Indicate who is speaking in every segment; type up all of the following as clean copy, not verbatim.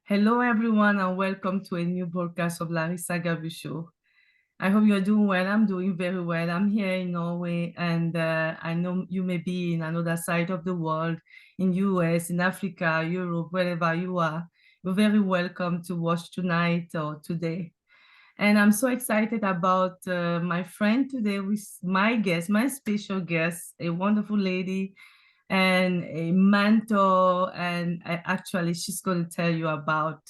Speaker 1: Hello, everyone, and welcome to a new broadcast of Larisa Gabu Show. I hope you're doing well. I'm doing very well. I'm here in Norway, and I know you may be in another side of the world, in US, in Africa, Europe, wherever you are. You're very welcome to watch tonight or today. And I'm so excited about my friend today with my guest, my special guest, a wonderful lady and a mentor. And actually, she's going to tell you about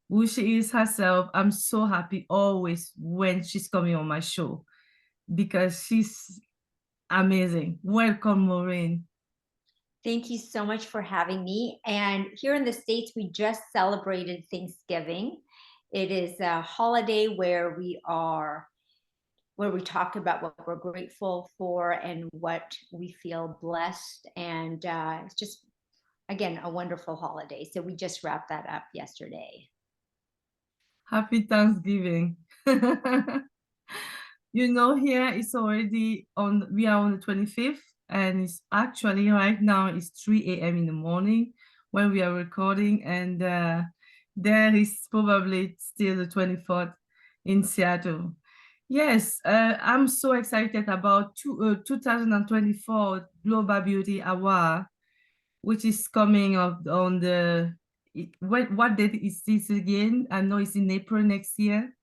Speaker 1: who she is herself. I'm so happy always when she's coming on my show because she's amazing. Welcome, Maureen.
Speaker 2: Thank you so much for having me. And here in the States, we just celebrated Thanksgiving. It is a holiday where we talk about what we're grateful for and what we feel blessed. And it's just, again, a wonderful holiday. So we just wrapped that up yesterday.
Speaker 1: Happy Thanksgiving. Here it's already we are on the 25th, and it's actually right now it's 3 a.m. in the morning when we are recording, and there is probably still the 24th in Seattle. Yes, I'm so excited about 2024 Global Beauty Award, which is coming up on what date is this again? I know it's in April next year.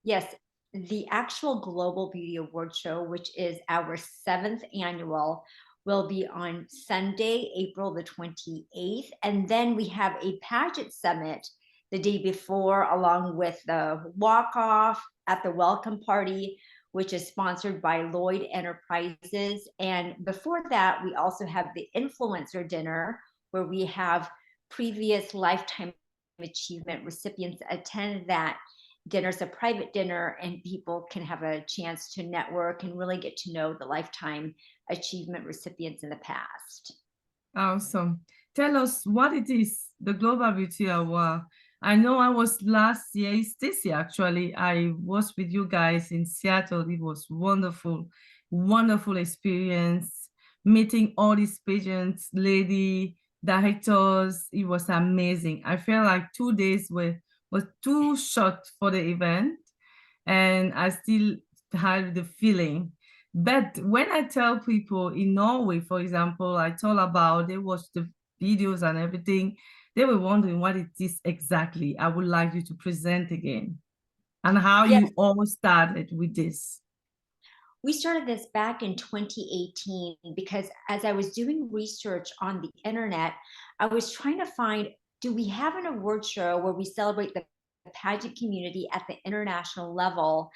Speaker 2: Yes, the actual Global Beauty Award Show, which is our seventh annual, will be on Sunday, April the 28th. And then we have a pageant summit the day before, along with the walk off at the welcome party, which is sponsored by Lloyd Enterprises. And before that, we also have the influencer dinner, where we have previous lifetime achievement recipients attend that. Dinner's a private dinner, and people can have a chance to network and really get to know the lifetime achievement recipients in the past.
Speaker 1: Awesome. Tell us what it is, the Global Beauty Award. I know I was last year, it's this year actually. I was with you guys in Seattle. It was wonderful, wonderful experience, meeting all these pageants, lady directors. It was amazing. I felt like 2 days was too short for the event, and I still had the feeling. But when I tell people in Norway, for example, I told about, they watched the videos and everything, they were wondering what it is exactly. I would like you to present again and how
Speaker 2: Yes,
Speaker 1: you all started with this.
Speaker 2: we started this back in 2018 because as I was doing research on the internet, I was trying to find, do we have an award show where we celebrate the pageant community at the international level?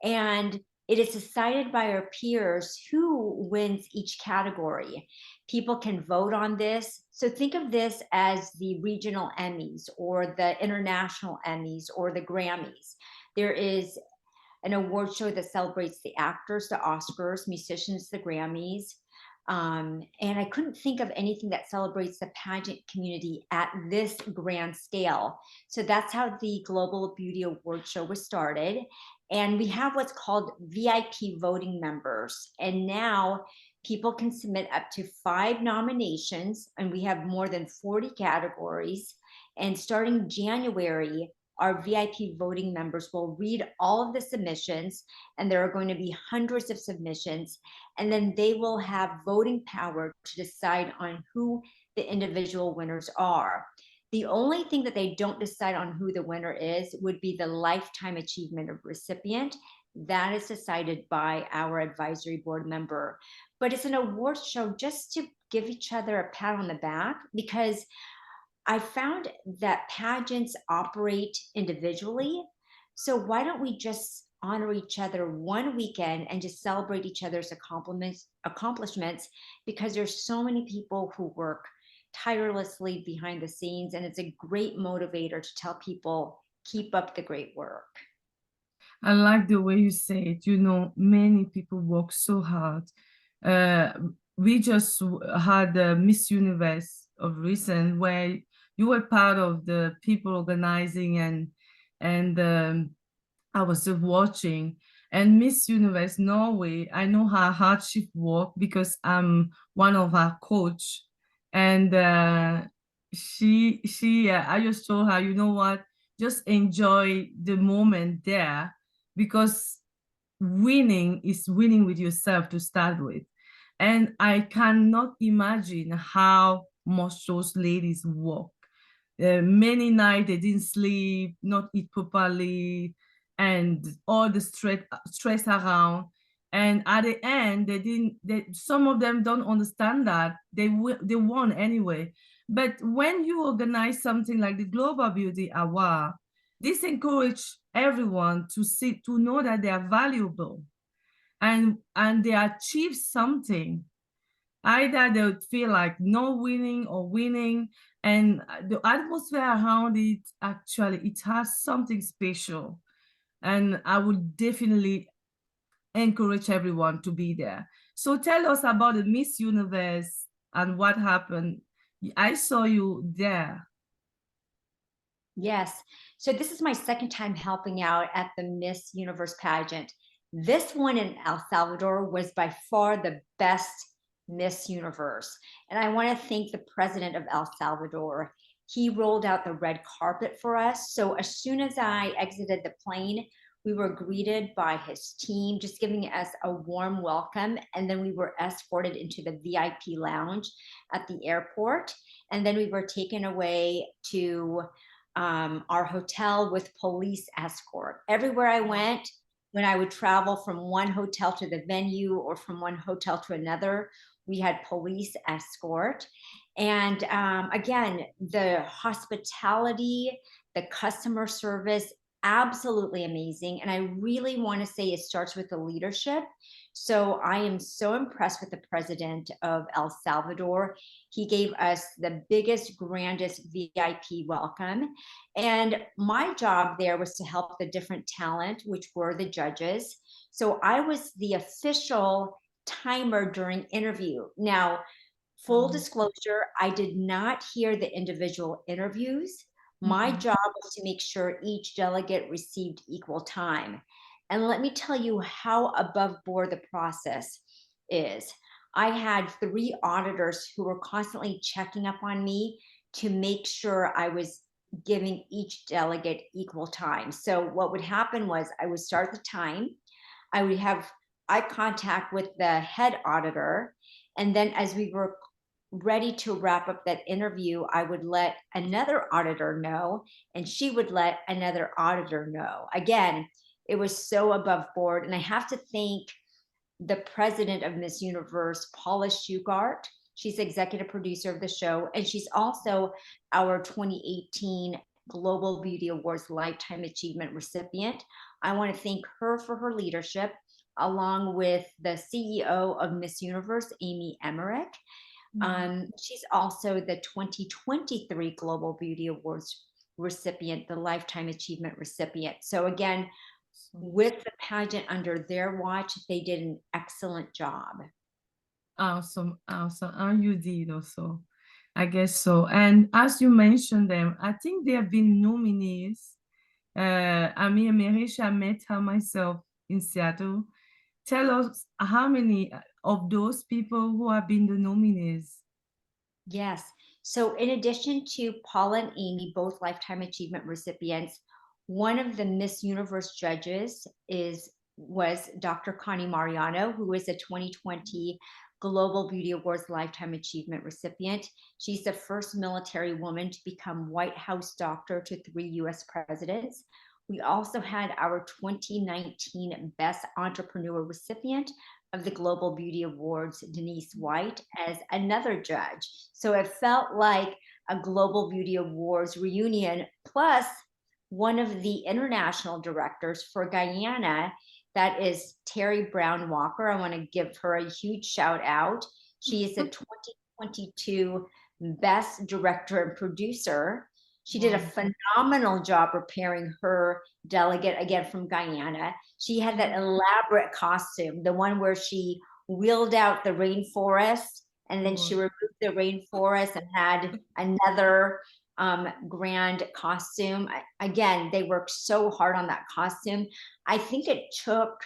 Speaker 2: And it is decided by our peers who wins each category. People can vote on this. So think of this as the regional Emmys or the international Emmys or the Grammys. There is an award show that celebrates the actors, the Oscars, musicians, the Grammys. And I couldn't think of anything that celebrates the pageant community at this grand scale. So that's how the Global Beauty Award Show was started. And we have what's called VIP voting members. And now people can submit up to 5 nominations, and we have more than 40 categories. And starting January, our VIP voting members will read all of the submissions, and there are going to be hundreds of submissions, and then they will have voting power to decide on who the individual winners are. The only thing that they don't decide on who the winner is would be the lifetime achievement of recipient. That is decided by our advisory board member. But it's an award show just to give each other a pat on the back, because I found that pageants operate individually. So why don't we just honor each other one weekend and just celebrate each other's accomplishments, because there's so many people who work tirelessly behind the scenes, and it's a great motivator to tell people, keep up the great work.
Speaker 1: I like the way you say it. Many people work so hard. Uh, we just had Miss Universe of recent where you were part of the people organizing, and I was just watching. And Miss Universe Norway, I know how hard she worked because I'm one of her coach, and I just told her, you know what, just enjoy the moment there, because winning is winning with yourself to start with. And I cannot imagine how much those ladies work. Many nights they didn't sleep, not eat properly, and all the stress around. And at the end, they didn't. Some of them don't understand that they won anyway. But when you organize something like the Global Beauty Award, this encourage everyone to know that they are valuable, and they achieve something. Either they would feel like no winning or winning, and the atmosphere around it, actually it has something special. And I would definitely encourage everyone to be there. So tell us about the Miss Universe and what happened. I saw you there.
Speaker 2: Yes. So this is my second time helping out at the Miss Universe pageant. This one in El Salvador was by far the best Miss Universe. And I want to thank the president of El Salvador. He rolled out the red carpet for us. So as soon as I exited the plane, we were greeted by his team, just giving us a warm welcome. And then we were escorted into the VIP lounge at the airport. And then we were taken away to our hotel with police escort. Everywhere I went, when I would travel from one hotel to the venue or from one hotel to another, we had police escort. And again, the hospitality, the customer service, absolutely amazing. And I really want to say it starts with the leadership. So I am so impressed with the president of El Salvador. He gave us the biggest, grandest VIP welcome. And my job there was to help the different talent, which were the judges. So I was the official timer during interview. Now, full disclosure, I did not hear the individual interviews. My job was to make sure each delegate received equal time. And let me tell you how above board the process is. I had 3 auditors who were constantly checking up on me to make sure I was giving each delegate equal time. So what would happen was I would start the time, I would have eye contact with the head auditor, and then as we were ready to wrap up that interview, I would let another auditor know, and she would let another auditor know. Again, it was so above board. And I have to thank the president of Miss Universe, Paula Shugart. She's executive producer of the show, and she's also our 2018 Global Beauty Awards Lifetime Achievement recipient. I want to thank her for her leadership, along with the CEO of Miss Universe, Amy Emmerich. She's also the 2023 Global Beauty Awards recipient, the Lifetime Achievement recipient. So again, with the pageant under their watch, they did an excellent job.
Speaker 1: Awesome, awesome. And you did also. I guess so. And as you mentioned them, I think there have been nominees. Amir Merish, I met her myself in Seattle. Tell us how many of those people who have been the nominees.
Speaker 2: Yes. So in addition to Paula and Amy, both Lifetime Achievement recipients, one of the Miss Universe judges was Dr. Connie Mariano, who is a 2020 Global Beauty Awards Lifetime Achievement recipient. She's the first military woman to become White House doctor to 3 US presidents. We also had our 2019 Best Entrepreneur recipient of the Global Beauty Awards, Denise White, as another judge. So it felt like a Global Beauty Awards reunion, plus one of the international directors for Guyana, that is Terry Brown Walker. I want to give her a huge shout out. She is a 2022 Best Director and Producer. She did a phenomenal job preparing her delegate, again from Guyana. She had that elaborate costume, the one where she wheeled out the rainforest and then she removed the rainforest and had another grand costume. Again, they worked so hard on that costume. I think it took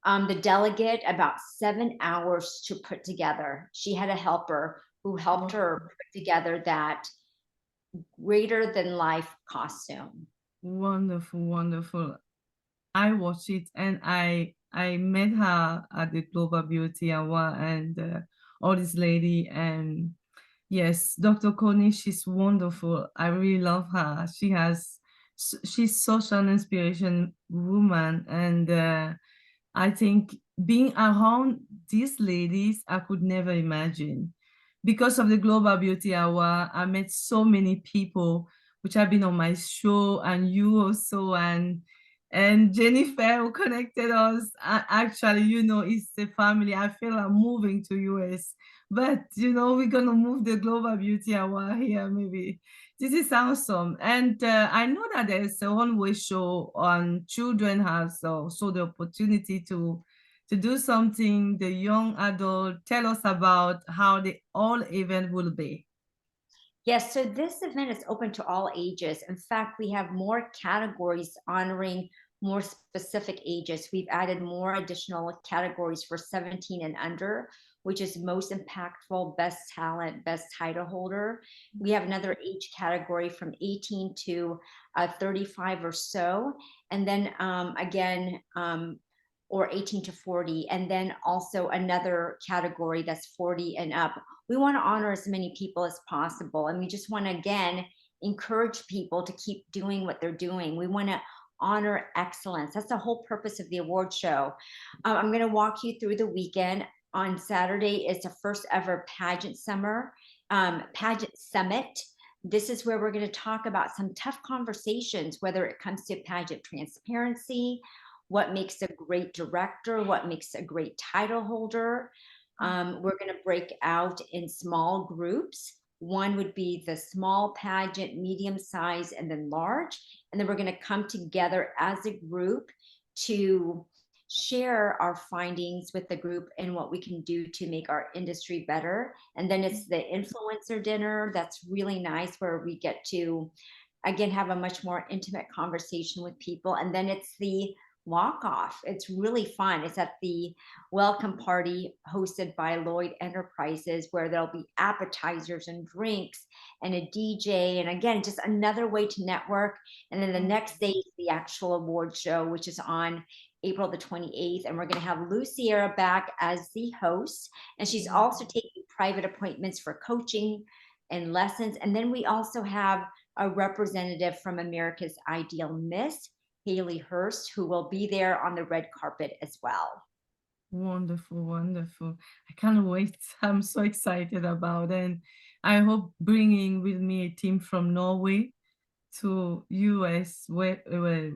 Speaker 2: the delegate about 7 hours to put together. She had a helper who helped her put together that greater than life costume.
Speaker 1: Wonderful, wonderful. I watched it and I met her at the Global Beauty Award and all this lady and yes, Dr. Coney, she's wonderful. I really love her. She's such an inspiration woman and I think being around these ladies, I could never imagine. Because of the Global Beauty Hour, I met so many people which have been on my show, and you also, and Jennifer who connected us. Actually, it's the family. I feel I'm moving to US, but we're gonna move the Global Beauty Hour here maybe. This is awesome. And I know that there's a one-way show on children has also the opportunity to do something, the young adult. Tell us about how the all event will be.
Speaker 2: Yes, so this event is open to all ages. In fact, we have more categories honoring more specific ages. We've added more additional categories for 17 and under, which is most impactful, best talent, best title holder. We have another age category from 18 to 35 or so. And then or 18 to 40. And then also another category that's 40 and up. We want to honor as many people as possible. And we just want to, again, encourage people to keep doing what they're doing. We want to honor excellence. That's the whole purpose of the award show. I'm going to walk you through the weekend. On Saturday is the first ever pageant summit. This is where we're going to talk about some tough conversations, whether it comes to pageant transparency, what makes a great director, what makes a great title holder. We're going to break out in small groups. One would be the small pageant, medium size, and then large. And then we're going to come together as a group to share our findings with the group and what we can do to make our industry better. And then it's the influencer dinner. That's really nice, where we get to, again, have a much more intimate conversation with people. And then it's the walk off. It's really fun. It's at the welcome party hosted by Lloyd Enterprises, where there'll be appetizers and drinks and a DJ. And again, just another way to network. And then the next day is the actual award show, which is on April the 28th. And we're going to have Luciera back as the host. And she's also taking private appointments for coaching and lessons. And then we also have a representative from America's Ideal Miss, Haley Hurst, who will be there on the red carpet as well.
Speaker 1: Wonderful, wonderful. I can't wait. I'm so excited about it. And I hope bringing with me a team from Norway to US,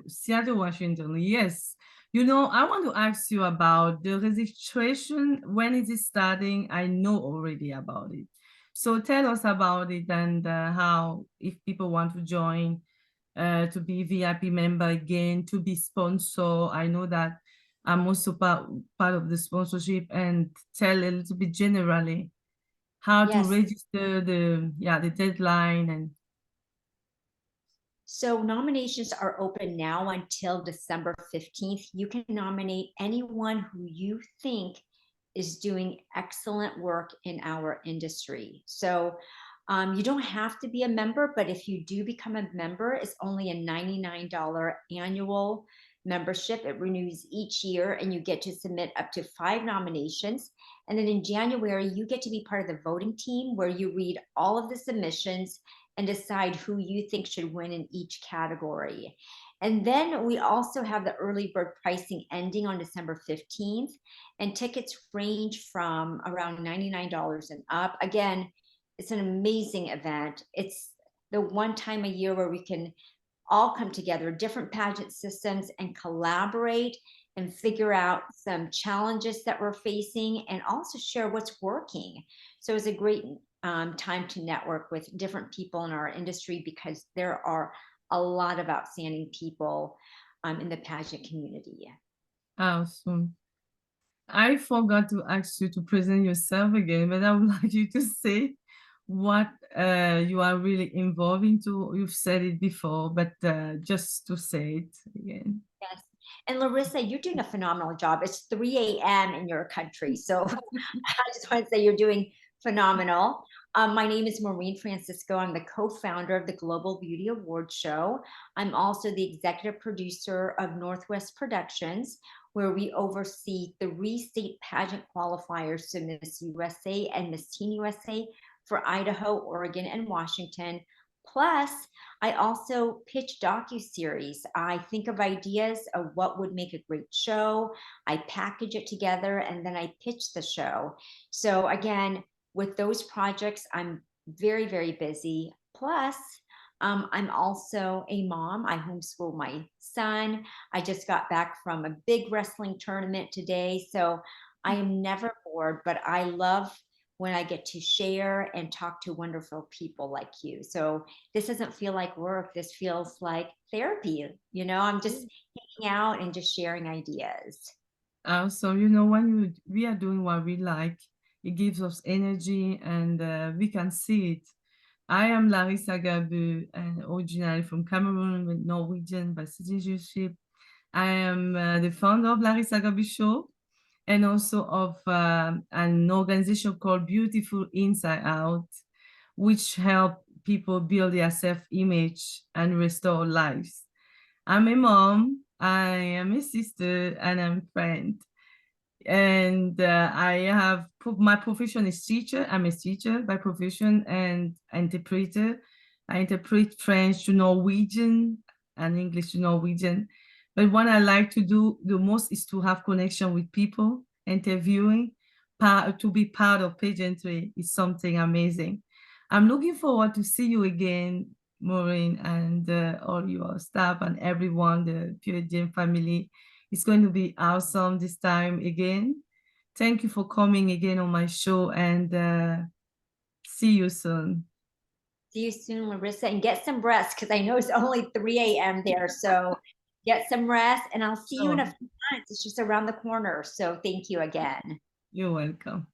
Speaker 1: Seattle, Washington. Yes. I want to ask you about the registration. When is it starting? I know already about it. So tell us about it and how, if people want to join, to be VIP member again, to be sponsor. I know that I'm also part of the sponsorship, and tell a little bit generally how to
Speaker 2: Yes.
Speaker 1: register the deadline and
Speaker 2: So nominations are open now until December 15th. You can nominate anyone who you think is doing excellent work in our industry. So you don't have to be a member, but if you do become a member, it's only a $99 annual membership. It renews each year, and you get to submit up to 5 nominations. And then in January, you get to be part of the voting team, where you read all of the submissions and decide who you think should win in each category. And then we also have the early bird pricing ending on December 15th, and tickets range from around $99 and up. Again, it's an amazing event. It's the one time a year where we can all come together, different pageant systems, and collaborate and figure out some challenges that we're facing, and also share what's working. So it's a great time to network with different people in our industry, because there are a lot of outstanding people in the pageant community.
Speaker 1: awesome. I forgot to ask you to present yourself again, but I would like you to say what you are really involved into. You've said it before, but just to say it again.
Speaker 2: Yes. And Larissa, you're doing a phenomenal job. It's 3 a.m. in your country. So I just want to say you're doing phenomenal. My name is Maureen Francisco. I'm the co-founder of the Global Beauty Award Show. I'm also the executive producer of Northwest Productions, where we oversee 3 state pageant qualifiers to Miss USA and Miss Teen USA for Idaho, Oregon, and Washington. Plus, I also pitch docuseries. I think of ideas of what would make a great show. I package it together and then I pitch the show. So again, with those projects, I'm very, very busy. Plus, I'm also a mom. I homeschool my son. I just got back from a big wrestling tournament today. So I am never bored, but I love when I get to share and talk to wonderful people like you. So this doesn't feel like work. This feels like therapy. I'm just hanging out and just sharing ideas.
Speaker 1: So you know, when we are doing what we like, it gives us energy, and we can see it. I am Larisa Gabu, and originally from Cameroon with Norwegian by citizenship. I am the founder of Larisa Gabu Show, and also of an organization called Beautiful Inside Out, which help people build their self-image and restore lives. I'm a mom, I am a sister, and I'm a friend. And my profession is teacher. I'm a teacher by profession and interpreter. I interpret French to Norwegian and English to Norwegian. But what I like to do the most is to have connection with people, interviewing, to be part of pageantry is something amazing. I'm looking forward to see you again, Maureen, and all your staff and everyone, the Pure Gym family. It's going to be awesome this time again. Thank you for coming again on my show, and see you soon.
Speaker 2: See you soon, Larissa, and get some rest because I know it's only 3 a.m. there. So get some rest, and I'll see you in a
Speaker 1: Sure.
Speaker 2: few months. It's just around the corner. So thank you again.
Speaker 1: You're welcome.